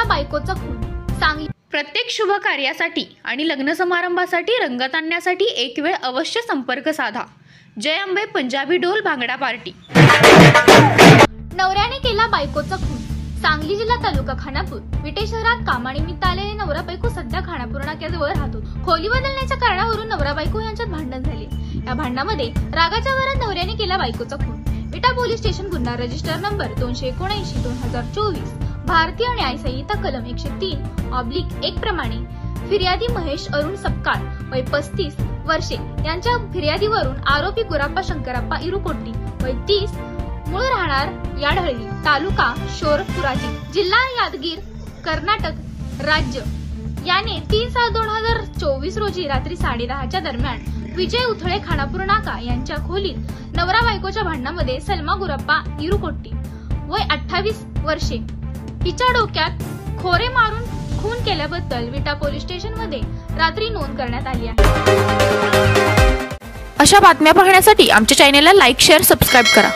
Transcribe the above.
बायकोचा खून सांगली। प्रत्येक शुभ कार्यासाठी आणि लग्न समारंभासाठी रंगत आणण्यासाठी एक वेळ अवश्य संपर्क साधा। जय अंबे पंजाबी ढोल भांगडा पार्टी। नवऱ्याने केला बायकोचा खून सांगली जिल्हा तालुका खानापूर विटे शहरात कामानिमित्त आलेले नवरा बायको सध्या खानापूर नाक्याजवळ राहतो। खोली बदलण्याच्या कारणावरून नवरा बायको यांच्यात भांडण झाले। या भांडणामध्ये रागाच्या भरात नवऱ्याने केला बायकोचा खून। विटा पोलीस स्टेशन गुन्हा रजिस्टर नंबर 279/2024 भारतीय न्याय संहिता कलम 103/1 प्रमाणे फिर्यादी महेश अरुण सपकाळ वय 35 वर्षे यांच्या फिर्यादीवरून आरोपी गुराप्पा शंकरप्पा इरुकोटी वय 30 मूळ राहणार याढळी तालुका शोरपुराजी जिल्हा यादगीर कर्नाटक राज्य याने 3/7/2024 रोजी रात्री 10:30च्या दरम्यान विजय उथळे खानापूर नाका यांच्या खोलीत नवरा बायकोच्या भांडणामध्ये सलमा गुराप्पा इरुकोटी वय 28 वर्षे हिच्या डोक्यात खोरे मारून खून केल्याबद्दल विटा पोलीस स्टेशन मध्ये रात्री नोंद करण्यात आली आहे। अशा बातम्या पाहण्यासाठी आमच्या चॅनेलला लाईक, शेअर, सबस्क्राईब करा।